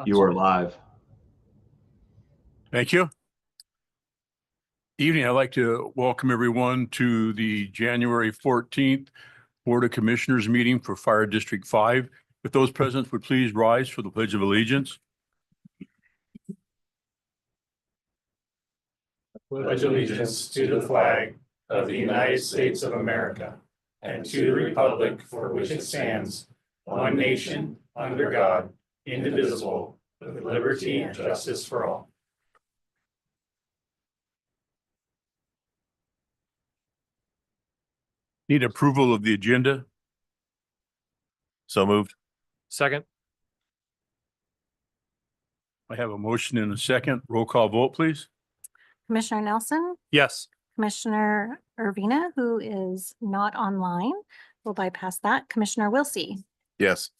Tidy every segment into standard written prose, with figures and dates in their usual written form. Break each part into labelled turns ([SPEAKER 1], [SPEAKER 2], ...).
[SPEAKER 1] You are live.
[SPEAKER 2] Thank you. Evening. I'd like to welcome everyone to the January 14th Board of Commissioners meeting for Fire District 5. If those present would please rise for the Pledge of Allegiance.
[SPEAKER 3] Pledge allegiance to the flag of the United States of America and to the republic for which it stands, one nation, under God, indivisible, with liberty and justice for all.
[SPEAKER 2] Need approval of the agenda.
[SPEAKER 1] So moved.
[SPEAKER 3] Second.
[SPEAKER 2] I have a motion and a second. Roll call vote, please.
[SPEAKER 4] Commissioner Nelson,
[SPEAKER 3] Yes.
[SPEAKER 4] Commissioner Urbina, who is not online, will bypass that. Commissioner Wilsey,
[SPEAKER 1] Yes.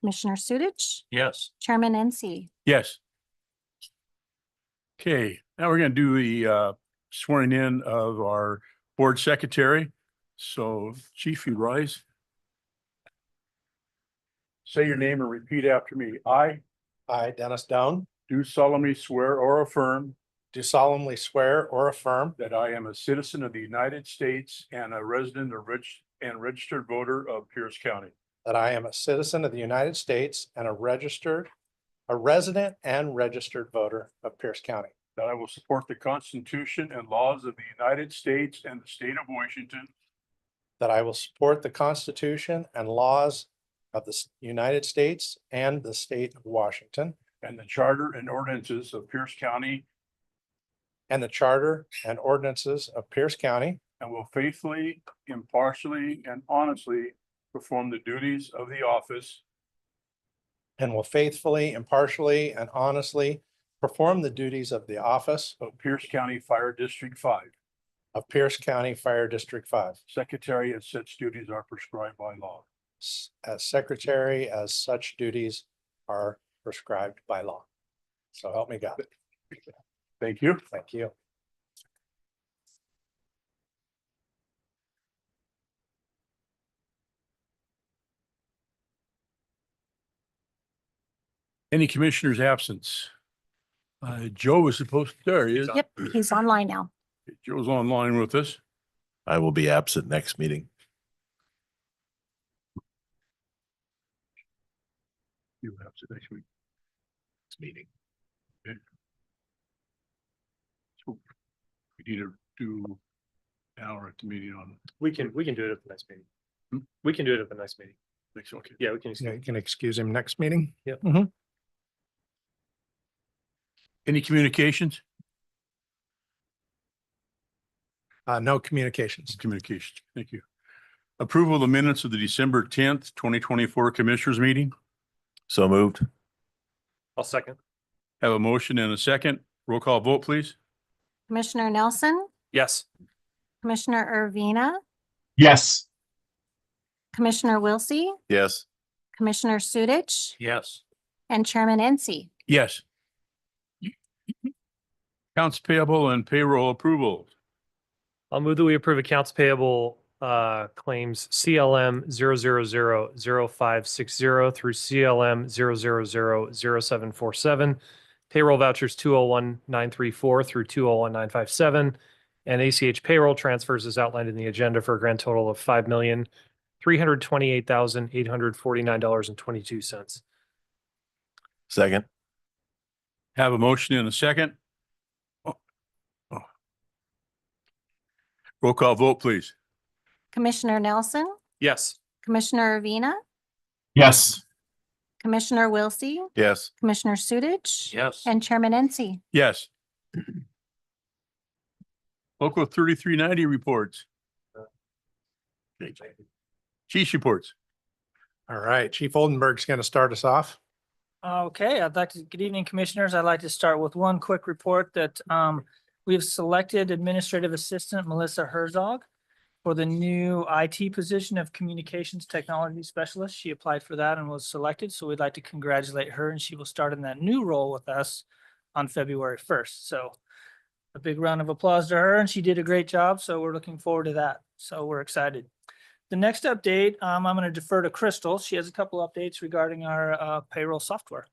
[SPEAKER 4] Commissioner Sudich,
[SPEAKER 3] Yes.
[SPEAKER 4] Chairman NC.
[SPEAKER 2] Yes. Okay, now we're going to do the swearing in of our board secretary. So Chief, you rise. Say your name and repeat after me. I
[SPEAKER 5] I, Dennis Down,
[SPEAKER 2] do solemnly swear or affirm
[SPEAKER 5] do solemnly swear or affirm
[SPEAKER 2] that I am a citizen of the United States and a resident or registered voter of Pierce County,
[SPEAKER 5] that I am a citizen of the United States and a resident and registered voter of Pierce County,
[SPEAKER 2] that I will support the Constitution and laws of the United States and the state of Washington,
[SPEAKER 5] that I will support the Constitution and laws of the United States and the state of Washington,
[SPEAKER 2] and the charter and ordinances of Pierce County,
[SPEAKER 5] and the charter and ordinances of Pierce County,
[SPEAKER 2] and will faithfully, impartially, and honestly perform the duties of the office
[SPEAKER 5] and will faithfully, impartially, and honestly perform the duties of the office
[SPEAKER 2] of Pierce County Fire District 5,
[SPEAKER 5] of Pierce County Fire District 5,
[SPEAKER 2] Secretary, as such duties are prescribed by law.
[SPEAKER 5] as secretary, as such duties are prescribed by law. So help me God.
[SPEAKER 2] Thank you.
[SPEAKER 5] Thank you.
[SPEAKER 2] Any commissioners' absence? Joe was supposed to, there he is.
[SPEAKER 4] Yep, he's online now.
[SPEAKER 2] Joe's online with us.
[SPEAKER 1] I will be absent next meeting.
[SPEAKER 2] You have to next week.
[SPEAKER 1] Meeting.
[SPEAKER 2] So we need to do an hour at the meeting on
[SPEAKER 3] We can do it at the next meeting.
[SPEAKER 2] Hmm?
[SPEAKER 3] We can do it at the next meeting.
[SPEAKER 2] next, okay.
[SPEAKER 3] Yeah, we can.
[SPEAKER 5] You can excuse him next meeting.
[SPEAKER 2] Any communications?
[SPEAKER 5] No communications.
[SPEAKER 2] Communications. Thank you. Approval of the minutes of the December 10th, 2024 Commissioners meeting.
[SPEAKER 1] So moved.
[SPEAKER 3] I'll second.
[SPEAKER 2] Have a motion and a second. Roll call vote, please.
[SPEAKER 4] Commissioner Nelson,
[SPEAKER 3] Yes.
[SPEAKER 4] Commissioner Urbina,
[SPEAKER 6] Yes.
[SPEAKER 4] Commissioner Wilsey,
[SPEAKER 1] Yes.
[SPEAKER 4] Commissioner Sudich,
[SPEAKER 3] Yes.
[SPEAKER 4] and Chairman NC.
[SPEAKER 2] Yes. Accounts payable and payroll approval.
[SPEAKER 7] I'll move that we approve accounts payable claims CLM 0000560 through CLM 0000747, payroll vouchers 201934 through 201957, and ACH payroll transfers as outlined in the agenda for a grand total of $5,328,849.22.
[SPEAKER 1] Second.
[SPEAKER 2] Have a motion and a second. Roll call vote, please.
[SPEAKER 4] Commissioner Nelson,
[SPEAKER 3] Yes.
[SPEAKER 4] Commissioner Urbina,
[SPEAKER 6] Yes.
[SPEAKER 4] Commissioner Wilsey,
[SPEAKER 1] Yes.
[SPEAKER 4] Commissioner Sudich,
[SPEAKER 3] Yes.
[SPEAKER 4] and Chairman NC.
[SPEAKER 2] Yes. Local 3390 reports. Chief's reports.
[SPEAKER 5] All right, Chief Oldenburg's going to start us off.
[SPEAKER 8] Okay, good evening, commissioners. I'd like to start with one quick report that we have selected Administrative Assistant Melissa Herzog for the new IT position of Communications Technology Specialist. She applied for that and was selected, so we'd like to congratulate her, and she will start in that new role with us on February 1st. So a big round of applause to her, and she did a great job, so we're looking forward to that. So we're excited. The next update, I'm going to defer to Crystal. She has a couple updates regarding our payroll software.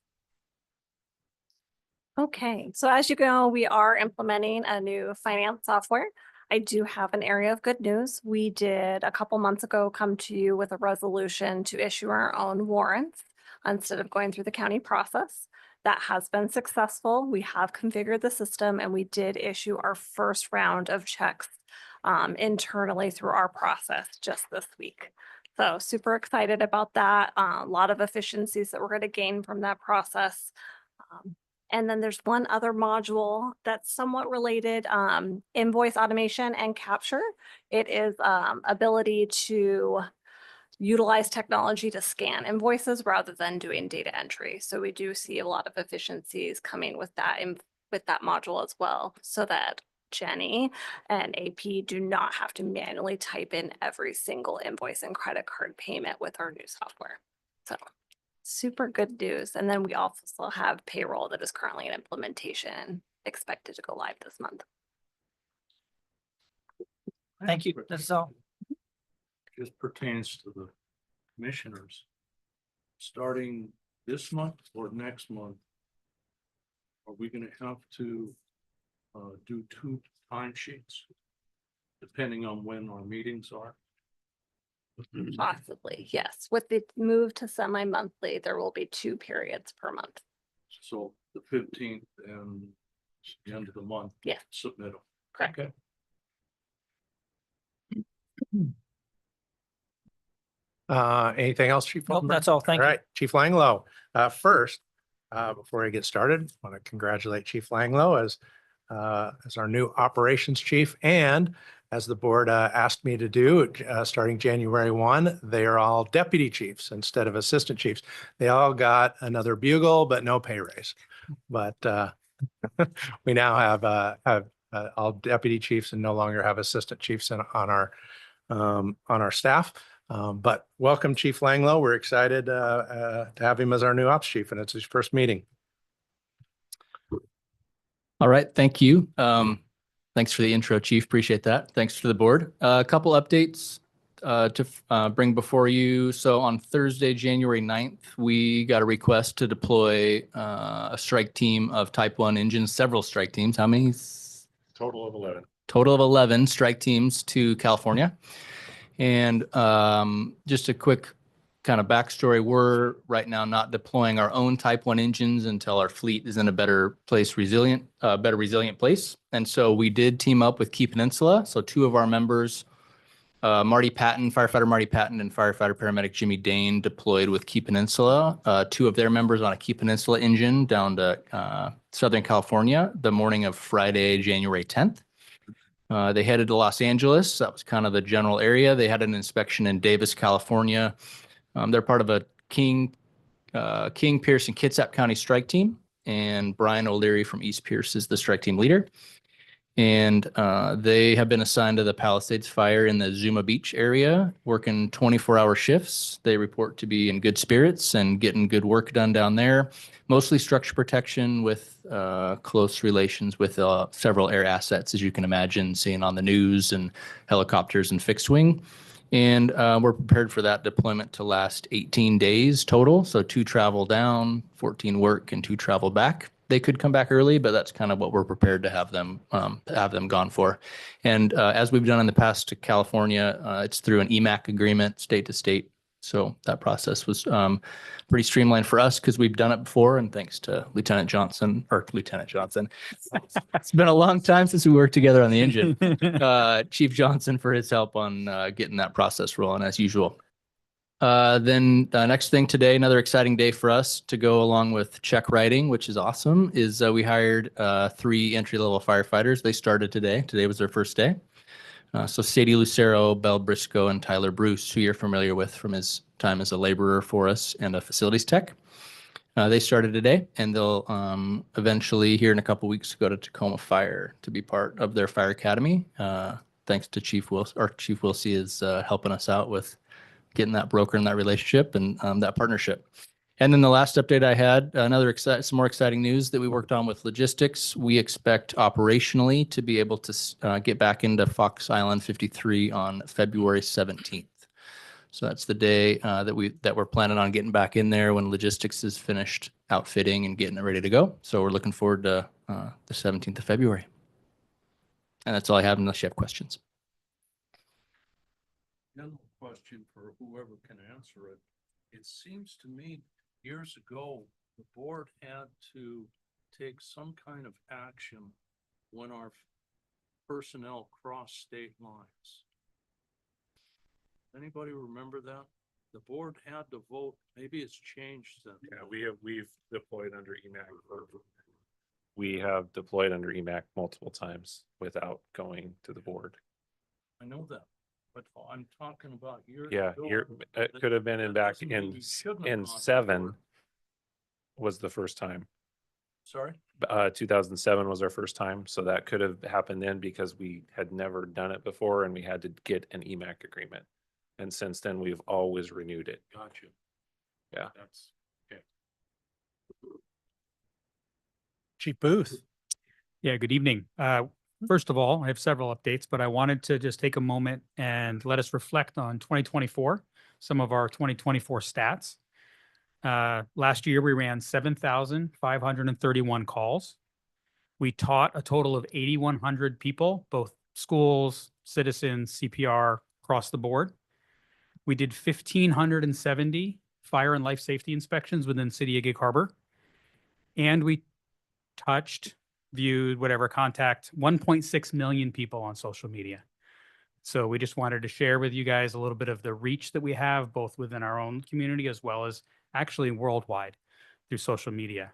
[SPEAKER 9] Okay, so as you know, we are implementing a new finance software. I do have an area of good news. We did a couple months ago come to you with a resolution to issue our own warrants instead of going through the county process. That has been successful. We have configured the system and we did issue our first round of checks internally through our process just this week. So super excited about that. A lot of efficiencies that we're going to gain from that process. And then there's one other module that's somewhat related, invoice automation and capture. It is ability to utilize technology to scan invoices rather than doing data entry. So we do see a lot of efficiencies coming with that module as well, so that Jenny and AP do not have to manually type in every single invoice and credit card payment with our new software. So super good news. And then we also have payroll that is currently in implementation, expected to go live this month.
[SPEAKER 8] Thank you. That's all.
[SPEAKER 2] Just pertains to the commissioners. Starting this month or next month, are we gonna have to do 2 timesheets? Depending on when our meetings are?
[SPEAKER 9] Possibly, yes. With the move to semi-monthly, there will be 2 periods per month.
[SPEAKER 2] So the 15th and the end of the month.
[SPEAKER 9] Yeah.
[SPEAKER 2] Submit them.
[SPEAKER 9] Correct.
[SPEAKER 2] Okay.
[SPEAKER 5] Anything else, Chief?
[SPEAKER 8] Nope,
[SPEAKER 5] Waltenberg?
[SPEAKER 8] that's all. Thank
[SPEAKER 5] All
[SPEAKER 8] you.
[SPEAKER 5] right, Chief Langlow. First, before I get started, I want to congratulate Chief Langlow as our new operations chief. And as the board asked me to do, starting January 1, they are all deputy chiefs instead of assistant chiefs. They all got another bugle, but no pay raise. But we now have all deputy chiefs and no longer have assistant chiefs on our staff. But welcome, Chief Langlow. We're excited to have him as our new ops chief, and it's his first meeting.
[SPEAKER 10] All right, thank you. Thanks for the intro, Chief. Appreciate that. Thanks to the board. A couple updates to bring before you. So on Thursday, January 9th, we got a request to deploy a strike team of Type 1 engines, several strike teams. How many?
[SPEAKER 1] Total of 11.
[SPEAKER 10] Total of 11 strike teams to California. And just a quick kind of backstory, we're right now not deploying our own Type 1 engines until our fleet is in a better place, resilient place. And so we did team up with Key Peninsula. So 2 of our members, firefighter Marty Patton and firefighter paramedic Jimmy Dane, deployed with Key Peninsula. 2 of their members on a Key Peninsula engine down to Southern California the morning of Friday, January 10th. They headed to Los Angeles. That was kind of the general area. They had an inspection in Davis, California. They're part of a King, Pierce, and Kitsap County strike team. And Brian O'Leary from East Pierce is the strike team leader. And they have been assigned to the Palisades Fire in the Zuma Beach area, working 24-hour shifts. They report to be in good spirits and getting good work done down there. Mostly structure protection with close relations with several air assets, as you can imagine, seeing on the news, and helicopters and fixed wing. And we're prepared for that deployment to last 18 days total. So 2 travel down, 14 work, and 2 travel back. They could come back early, but that's kind of what we're prepared to have them gone for. And as we've done in the past to California, it's through an EMAC agreement, state to state. So that process was pretty streamlined for us because we've done it before. And thanks to Lieutenant Johnson. It's been a long time since we worked together on the engine. Chief Johnson for his help on getting that process rolling as usual. Then next thing today, another exciting day for us to go along with check writing, which is awesome, is we hired 3 entry-level firefighters. They started today. Today was their first day. So Sadie Lucero, Belle Briscoe, and Tyler Bruce, who you're familiar with from his time as a laborer for us and a facilities tech. They started today, and they'll eventually, here in a couple weeks, go to Tacoma Fire to be part of their fire academy. Thanks to Chief Wilsey is helping us out with getting that broker in that relationship and that partnership. And then the last update I had, some more exciting news that we worked on with logistics. We expect operationally to be able to get back into Fox Island 53 on February 17th. So that's the day that we're planning on getting back in there when logistics is finished outfitting and getting it ready to go. So we're looking forward to the 17th of February. And that's all I have unless you have questions.
[SPEAKER 2] General question for whoever can answer it. It seems to me years ago, the board had to take some kind of action when our personnel crossed state lines. Anybody remember that? The board had to vote. Maybe it's changed then.
[SPEAKER 1] Yeah, we've deployed under EMAC. We have deployed under EMAC multiple times without going to the board.
[SPEAKER 2] I know that, but I'm talking about years
[SPEAKER 1] Yeah,
[SPEAKER 2] ago.
[SPEAKER 1] it could have been in
[SPEAKER 2] That
[SPEAKER 1] back
[SPEAKER 2] doesn't mean
[SPEAKER 1] in,
[SPEAKER 2] we shouldn't have
[SPEAKER 1] in
[SPEAKER 2] gone to the
[SPEAKER 1] 7
[SPEAKER 2] board.
[SPEAKER 1] was the first time.
[SPEAKER 2] Sorry?
[SPEAKER 1] 2007 was our first time. So that could have happened then because we had never done it before and we had to get an EMAC agreement. And since then, we've always renewed it.
[SPEAKER 2] Got you.
[SPEAKER 1] Yeah.
[SPEAKER 2] That's okay.
[SPEAKER 5] Chief Booth.
[SPEAKER 11] Yeah, good evening. First of all, I have several updates, but I wanted to just take a moment and let us reflect on 2024, some of our 2024 stats. Last year, we ran 7,531 calls. We taught a total of 8,100 people, both schools, citizens, CPR, across the board. We did 1,570 fire and life safety inspections within City of Gig Harbor. And we touched, viewed, whatever, contact 1.6 million people on social media. So we just wanted to share with you guys a little bit of the reach that we have, both within our own community as well as actually worldwide through social media.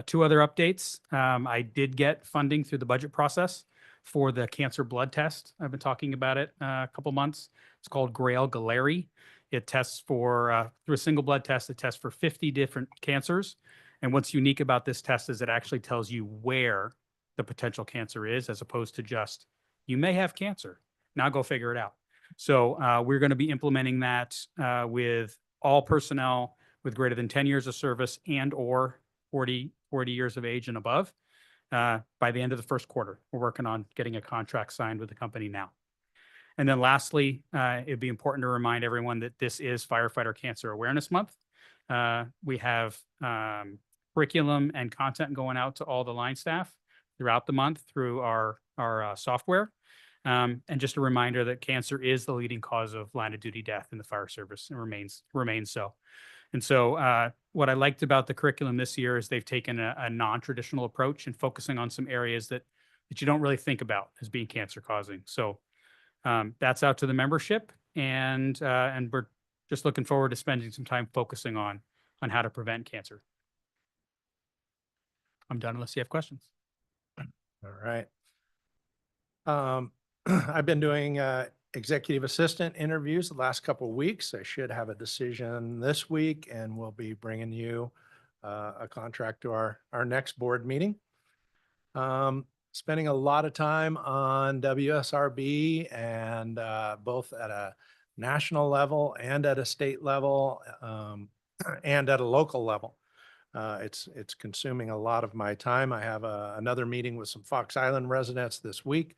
[SPEAKER 11] Two other updates. I did get funding through the budget process for the cancer blood test. I've been talking about it a couple months. It's called Grail Galleri. It tests for, through a single blood test, it tests for 50 different cancers. And what's unique about this test is it actually tells you where the potential cancer is, as opposed to just, you may have cancer. Now go figure it out. So we're going to be implementing that with all personnel with greater than 10 years of service and or 40 years of age and above by the end of the first quarter. We're working on getting a contract signed with the company now. And then lastly, it'd be important to remind everyone that this is Firefighter Cancer Awareness Month. We have curriculum and content going out to all the line staff throughout the month through our software. And just a reminder that cancer is the leading cause of line of duty death in the fire service and remains so. And so what I liked about the curriculum this year is they've taken a non-traditional approach and focusing on some areas that you don't really think about as being cancer causing. So that's out to the membership, and we're just looking forward to spending some time focusing on how to prevent cancer. I'm done unless you have questions.
[SPEAKER 5] All right. I've been doing executive assistant interviews the last couple of weeks. I should have a decision this week, and we'll be bringing you a contract to our next board meeting. Spending a lot of time on WSRB, and both at a national level and at a state level, and at a local level. It's consuming a lot of my time. I have another meeting with some Fox Island residents this week.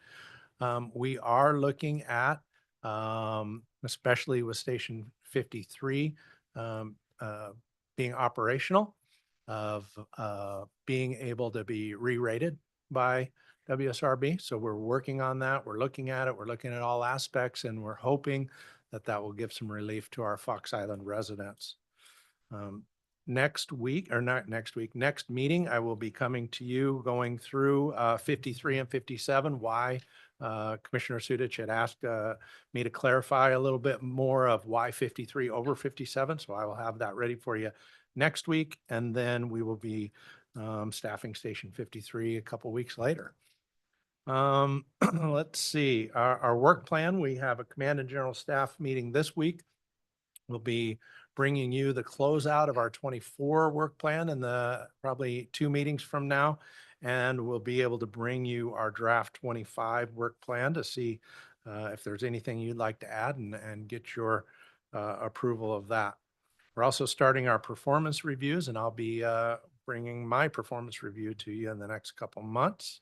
[SPEAKER 5] We are looking at, especially with Station 53 being operational, of being able to be re-rated by WSRB. So we're working on that. We're looking at it. We're looking at all aspects, and we're hoping that that will give some relief to our Fox Island residents. Next meeting, I will be coming to you going through 53 and 57, why Commissioner Sudich had asked me to clarify a little bit more of why 53 over 57. So I will have that ready for you next week. And then we will be staffing Station 53 a couple weeks later. Let's see, our work plan. We have a command and general staff meeting this week. We'll be bringing you the closeout of our 24 work plan in the probably 2 meetings from now. And we'll be able to bring you our draft 25 work plan to see if there's anything you'd like to add and get your approval of that. We're also starting our performance reviews, and I'll be bringing my performance review to you in the next couple months.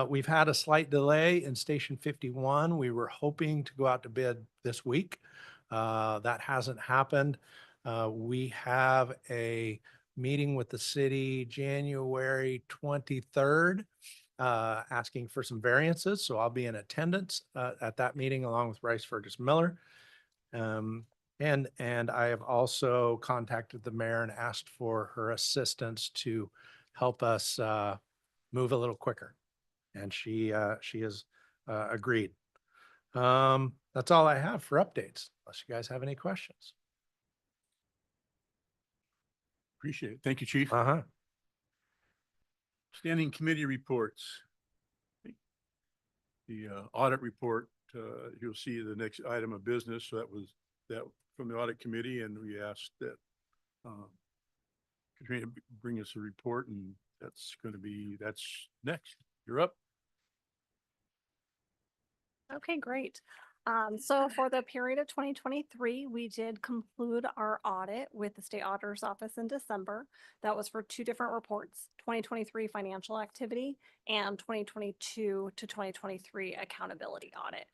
[SPEAKER 5] We've had a slight delay in Station 51. We were hoping to go out to bid this week. That hasn't happened. We have a meeting with the city January 23rd, asking for some variances. So I'll be in attendance at that meeting along with Rice Fergus Miller. And I have also contacted the mayor and asked for her assistance to help us move a little quicker. And she has agreed. That's all I have for updates, unless you guys have any questions.
[SPEAKER 2] Appreciate it. Thank you, Chief.
[SPEAKER 5] Uh-huh.
[SPEAKER 2] Standing committee reports. The audit report, you'll see the next item of business. So that was that from the audit committee, and we asked that Katrina bring us a report, and that's next. You're up.
[SPEAKER 9] Okay, great. So for the period of 2023, we did conclude our audit with the state auditor's office in December. That was for two different reports, 2023 financial activity and 2022 to 2023 accountability audit.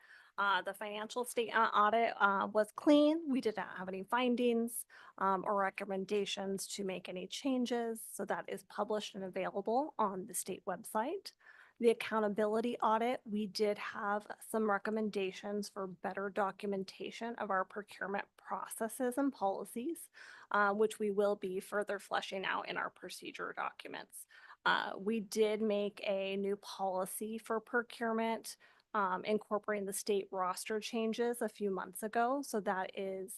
[SPEAKER 9] The financial statement audit was clean. We did not have any findings or recommendations to make any changes. So that is published and available on the state website. The accountability audit, we did have some recommendations for better documentation of our procurement processes and policies, which we will be further fleshing out in our procedure documents. We did make a new policy for procurement, incorporating the state roster changes a few months ago. So that is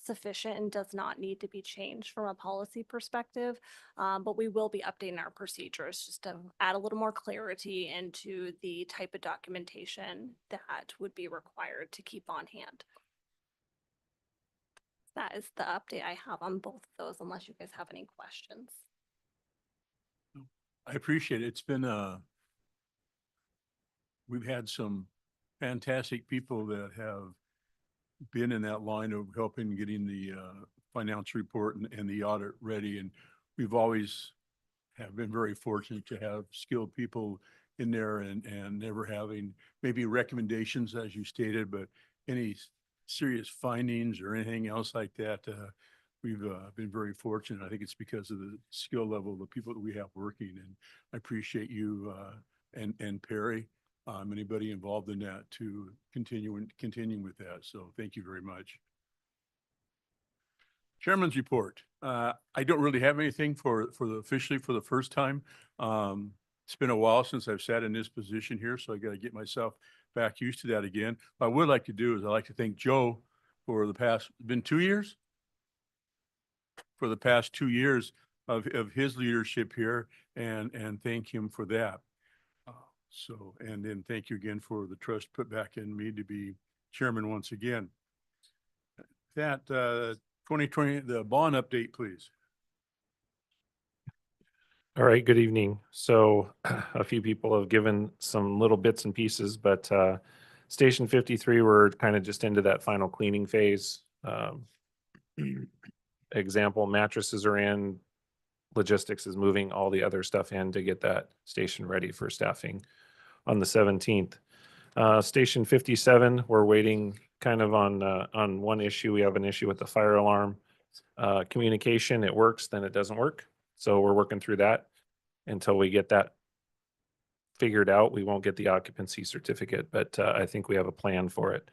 [SPEAKER 9] sufficient and does not need to be changed from a policy perspective. But we will be updating our procedures just to add a little more clarity into the type of documentation that would be required to keep on hand. That is the update I have on both of those, unless you guys have any questions.
[SPEAKER 2] I appreciate it. It's been we've had some fantastic people that have been in that line of helping getting the financial report and the audit ready. And we've always have been very fortunate to have skilled people in there and never having maybe recommendations, as you stated, but any serious findings or anything else like that. We've been very fortunate. I think it's because of the skill level of the people that we have working. And I appreciate you and Perry. Anybody involved in that to continuing with that. So thank you very much. Chairman's report. I don't really have anything officially for the first time. It's been a while since I've sat in this position here, so I got to get myself back used to that again. What I would like to do is I'd like to thank Joe for the past, been 2 years? For the past 2 years of his leadership here and thank him for that. So, and then thank you again for the trust put back in me to be chairman once again. That 2020, the bond update, please.
[SPEAKER 1] All right, good evening. So a few people have given some little bits and pieces, but Station 53, we're kind of just into that final cleaning phase. Example, mattresses are in, logistics is moving all the other stuff in to get that station ready for staffing on the 17th. Station 57, we're waiting kind of on one issue. We have an issue with the fire alarm. Communication, it works, then it doesn't work. So we're working through that until we get that figured out. We won't get the occupancy certificate, but I think we have a plan for it.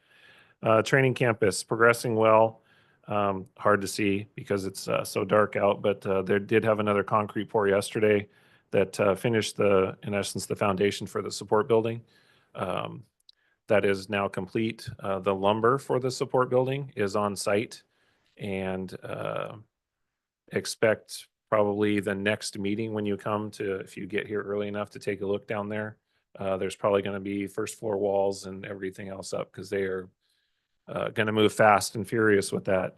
[SPEAKER 1] Training campus progressing well. Hard to see because it's so dark out, but they did have another concrete pour yesterday that finished in essence, the foundation for the support building. That is now complete. The lumber for the support building is on site, and expect probably the next meeting when you come to, if you get here early enough to take a look down there, there's probably going to be first floor walls and everything else up because they are going to move fast and furious with that.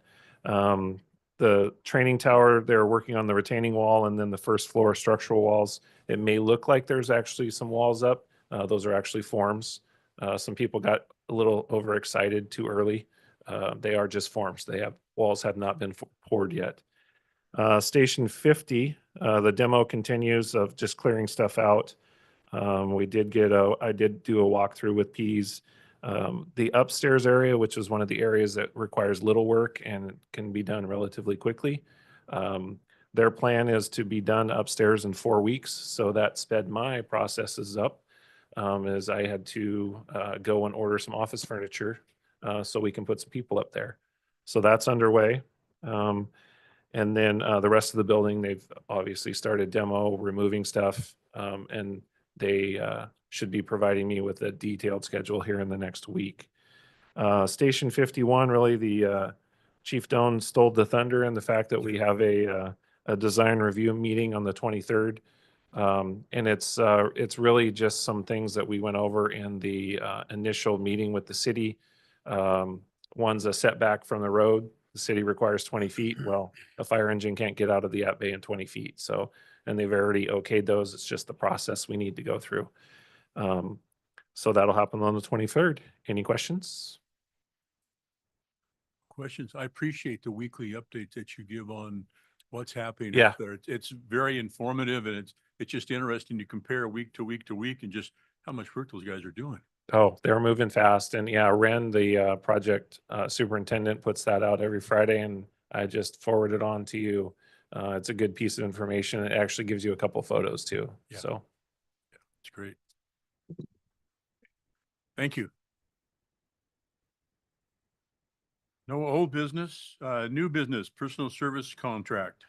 [SPEAKER 1] The training tower, they're working on the retaining wall and then the first floor structural walls. It may look like there's actually some walls up. Those are actually forms. Some people got a little overexcited too early. They are just forms. Walls have not been poured yet. Station 50, the demo continues of just clearing stuff out. I did do a walkthrough with Pease. The upstairs area, which is one of the areas that requires little work and can be done relatively quickly. Their plan is to be done upstairs in 4 weeks, so that sped my processes up. As I had to go and order some office furniture so we can put some people up there. So that's underway. And then the rest of the building, they've obviously started demo, removing stuff, and they should be providing me with a detailed schedule here in the next week. Station 51, really the Chief Doan stole the thunder in the fact that we have a design review meeting on the 23rd. And it's really just some things that we went over in the initial meeting with the city. One's a setback from the road. The city requires 20 feet. Well, a fire engine can't get out of the at bay in 20 feet. So, and they've already okayed those. It's just the process we need to go through. So that'll happen on the 23rd. Any questions?
[SPEAKER 12] Questions? I appreciate the weekly updates that you give on what's happening
[SPEAKER 1] Yeah.
[SPEAKER 12] up there. It's very informative, and it's just interesting to compare week to week to week and just how much work those guys are doing.
[SPEAKER 1] Oh, they're moving fast. And yeah, Ren, the project superintendent, puts that out every Friday, and I just forward it on to you. It's a good piece of information. It actually gives you a couple photos too.
[SPEAKER 12] Yeah.
[SPEAKER 1] So
[SPEAKER 12] It's great. Thank you. No old business, new business, personal service contract.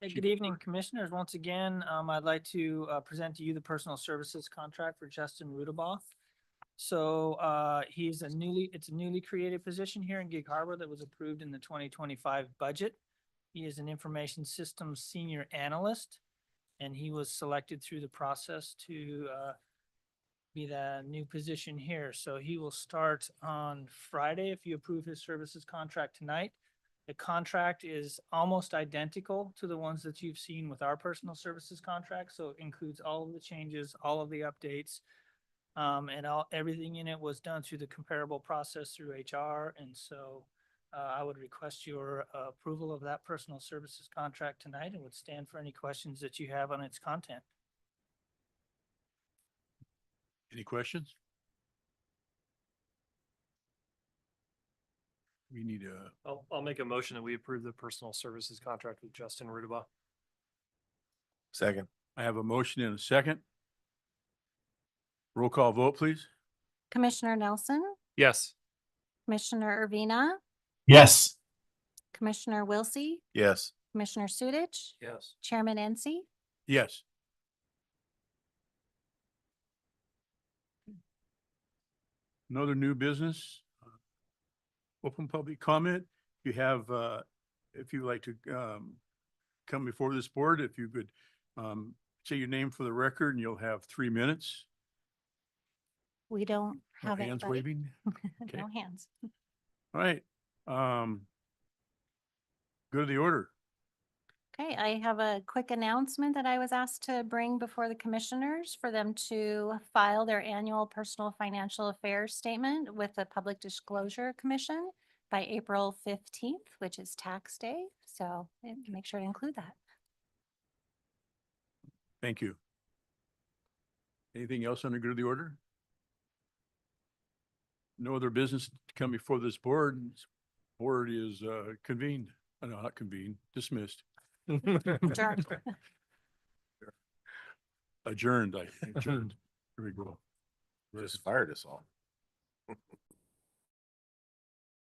[SPEAKER 8] Hey, good evening, commissioners. Once again, I'd like to present to you the personal services contract for Justin Rudabaugh. So it's a newly created position here in Gig Harbor that was approved in the 2025 budget. He is an information systems senior analyst, and he was selected through the process to be the new position here. So he will start on Friday if you approve his services contract tonight. The contract is almost identical to the ones that you've seen with our personal services contract. So it includes all of the changes, all of the updates, and everything in it was done through the comparable process through HR. And so I would request your approval of that personal services contract tonight and would stand for any questions that you have on its content.
[SPEAKER 12] Any questions? We need a,
[SPEAKER 7] I'll make a motion that we approve the personal services contract with Justin Rudabaugh.
[SPEAKER 1] second.
[SPEAKER 12] I have a motion and a second. Roll call vote, please.
[SPEAKER 4] Commissioner Nelson,
[SPEAKER 7] Yes.
[SPEAKER 4] Commissioner Urbina,
[SPEAKER 6] Yes.
[SPEAKER 4] Commissioner Wilsey,
[SPEAKER 1] Yes.
[SPEAKER 4] Commissioner Sudich,
[SPEAKER 7] Yes.
[SPEAKER 4] Chairman NC.
[SPEAKER 12] Yes. Another new business. Open public comment. You have, if you'd like to come before this board, if you could say your name for the record, and you'll have 3 minutes.
[SPEAKER 4] We don't
[SPEAKER 12] No
[SPEAKER 4] have
[SPEAKER 12] hands
[SPEAKER 4] anybody.
[SPEAKER 12] waving. Okay.
[SPEAKER 4] No hands.
[SPEAKER 12] All right. Go to the order.
[SPEAKER 4] Okay, I have a quick announcement that I was asked to bring before the commissioners for them to file their annual personal financial affairs statement with the Public Disclosure Commission by April 15th, which is tax day. So make sure to include that.
[SPEAKER 12] Thank you. Anything else under good of the order? No other business to come before this board. Board is convened. No, not convened, dismissed.
[SPEAKER 4] Adjourned.
[SPEAKER 12] Adjourned. Adjourned. Here we go.
[SPEAKER 1] Just fired us all.